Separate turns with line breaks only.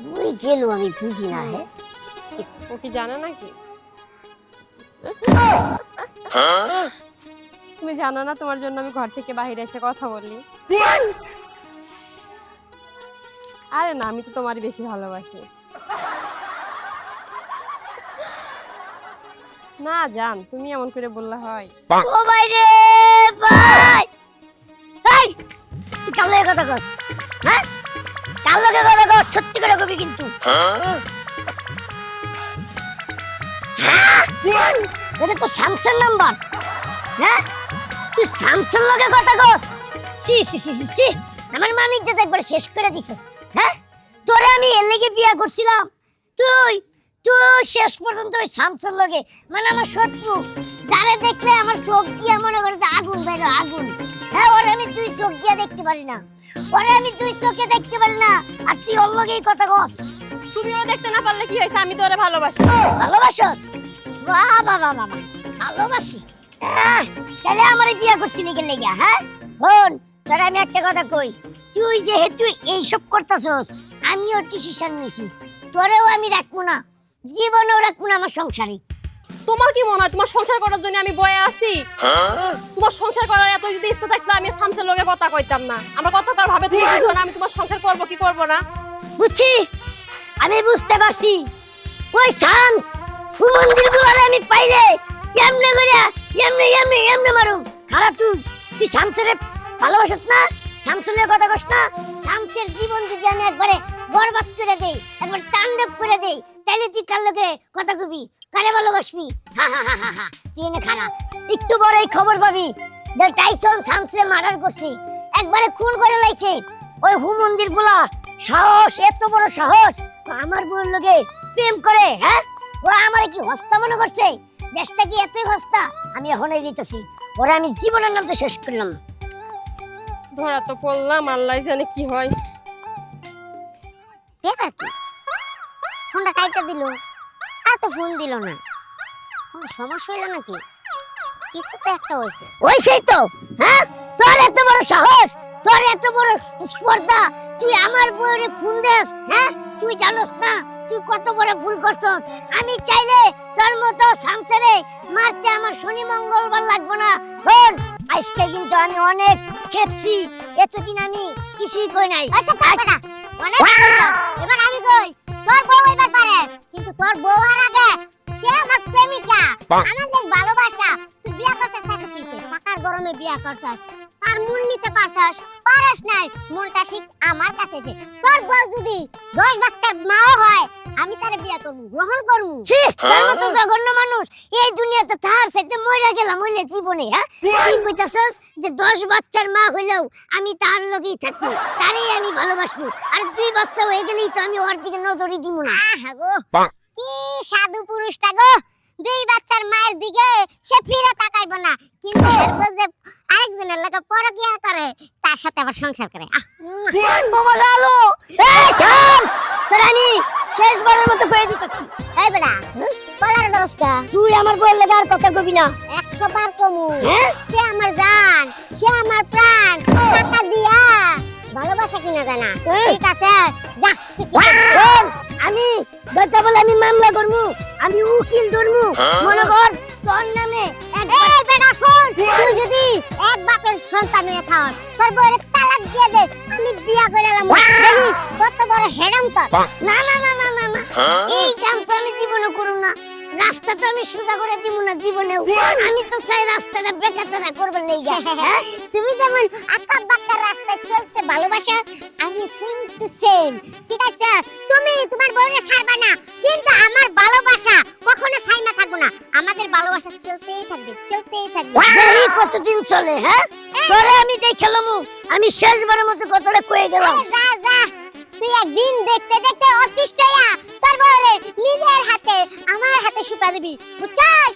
তুই গেল আমি বুঝি না। হে
ও কি জানে নাকি? তুমি জানো না তোমার জন্য আমি ঘর থেকে বাইরে এসে কথা বলি? আরে না, আমি তো তোমারই বেশি ভালোবাসি। না জান, তুমি এমন করে বললে হয়?
ও ভাই রে ভাই, এই তুই কাল লগে কথা কস? হ্যাঁ কাল লগে কথা কস, সত্যি করে কবি কিন্তু। এটা তো স্যামসাং নাম্বার। হ্যাঁ তুই স্যামসাং লগে কথা কস? সি সি সি সি সি, আমার মানিক যে একবার শেষ করে দিছ। হ্যাঁ তোরে আমি এর লেগে বিয়া করছিলাম, তুই তুই শেষ পর্যন্ত ওই স্যামসাং লগে, মানে আমার শত্রু, যারে দেখলে আমার চোখ দিয়ে মনে করে যে আগুন বেরো আগুন। হ্যাঁ ওরে আমি তুই চোখ দিয়ে দেখতে পারি না, ওরে আমি তুই চোখে দেখতে পারি না, আর তুই ওর লগেই কথা কস।
তুমি ওরা দেখতে না পারলে কি হয়েছে? আমি তো ওরা ভালোবাসি।
ভালোবাসস? বাহ বাহ বাহ বাহ, ভালোবাসি। তাহলে আমারে বিয়া করছিলি কে লেগা? হ্যাঁ শোন, তোরা আমি একটা কথা কই, তুই যেহেতু এইসব করতাছস, আমিও ডিসিশন নিছি, তোরেও আমি রাখবো না, জীবনেও রাখবো না আমার সংসারে।
তোমার কি মনে হয় তোমার সংসার করার জন্য আমি বয়ে আছি? তোমার সংসার করার এত যদি ইচ্ছা থাকতো আমি সামসের লগে কথা কইতাম না। আমার কথা কার ভাবে তুমি বুঝো না আমি তোমার সংসার করব কি করব না?
বুঝছি, আমি বুঝতে পারছি। ওই শামস মন্দির গুলারে আমি পাইলে এমনে কইরা এমনে এমনে এমনে মারু। খারাপ তুই তুই শামসের ভালোবাসিস না, শামসের কথা কস না। শামসের জীবন যদি আমি একবারে বরবাদ করে দেই, একবার তাণ্ডব করে দেই, তাহলে তুই কার লগে কথা কবি, কারে ভালোবাসবি? হা হা হা হা হা, তুই এনে খানা একটু বড় এই খবর পাবি যে টাইসন শামসের মার্ডার করছি, একবারে খুন করে লাইছে। ওই মন্দির গুলা সাহস, এত বড় সাহস, আমার বউর লগে প্রেম করে। হ্যাঁ ওরা আমারে কি হস্তা মনে করছে? দেশটা কি এতই হস্তা? আমি এখনই দিতেছি, ওরা আমি জীবনের নাম তো শেষ করলাম।
ধরা তো পড়লাম, আল্লাহ জানে কি হয়।
ব্যাপার কি, ফোনটা কাইটা দিল আর তো ফোন দিল না, কোনো সমস্যা হইলো নাকি? কিছু তো একটা হইছে। হইছেই তো। হ্যাঁ তোর এত বড় সাহস, তোর এত বড় স্পর্ধা, তুই আমার বউরে ফোন দেস? হ্যাঁ তুই জানোস না তুই কত বড় ভুল করছস? আমি চাইলে তোর মতো সামসারে মারতে আমার শনি মঙ্গলবার লাগবে না। শোন, আজকে কিন্তু আমি অনেক খেপছি, এতদিন আমি কিছুই কই নাই। আচ্ছা কাকা অনেক কইছস, এবার আমি কই তোর বউ এবার পারে, কিন্তু তোর বউ আর আগে সে আমার প্রেমিকা, আমাদের ভালোবাসা। তুই বিয়া করছস তাকে কিসে? টাকার গরমে বিয়া করছস, আর মূল নিতে পারছস? পারস নাই, মূলটা ঠিক আমার কাছে আছে। তোর বউ যদি 10 বাচ্চার মাও হয় আমি তারে বিয়া করব, গ্রহণ করব। তোর মতো জঘন্য মানুষ এই দুনিয়াতে থার সেটা মরে গেলাম হইলে জীবনে। হ্যাঁ তুই কইতাছস যে 10 বাচ্চার মা হইলেও আমি তার লগেই থাকবো, তারই আমি ভালোবাসবো, আর 2 বাচ্চা হয়ে গেলেই তো আমি ওর দিকে নজরই দিব না। আহা গো কি সাধু পুরুষটা গো, 2 বাচ্চার মায়ের দিকে সে ফিরে তাকাইবো না, কিন্তু এরপর যে আরেকজনের লাগে পরকিয়া করে তার সাথে আবার সংসার করে। বাবা লালো, এই থাম, তোর আমি শেষবারের মতো কয়ে দিতেছি। এই বেটা বলার দরজটা, তুই আমার বউয়ের লাগা আর কথা কবি না। 100 বার কমু। সে আমার জান, সে আমার প্রাণ, টাকা দিয়া ভালোবাসা কিনা যায় না। ঠিক আছে যা। আমি দরকার বলে আমি মামলা করমু, আমি উকিল ধরমু, মনে কর তোর নামে। এই বেটা শোন, তুই যদি এক বাপের সন্তান হয়ে থাক, তোর বউরে তালাক দিয়ে দে, আমি বিয়া কইরালাম। দেখি কত বড় হেরাম তোর। না না না না না না, এই কাম তো আমি জীবনে করব না। রাস্তা তো আমি সোজা করে দিব না জীবনেও। আমি তো চাই রাস্তাটা বেকারটা করবে লাগা। তুমি যেমন আকা বাকা রাস্তায় চলতে ভালোবাসা, আমি সেম টু সেম। ঠিক আছে, তুমি তোমার বউরে ছাড়বা না, কিন্তু আমার ভালোবাসা কখনো ছাইনা থাকবো না। আমাদের ভালোবাসা চলতেই থাকবে, চলতেই থাকবে। এই কতদিন চলে? হ্যাঁ তোরে আমি দেখালাম, আমি শেষবারের মতো কথাটা কয়ে গেলাম। যা যা, তুই একদিন দেখতে দেখতে অতিষ্ঠ হইয়া তোর বউরে নিজের হাতে আমার হাতে সুপা দিবি, বুঝছস?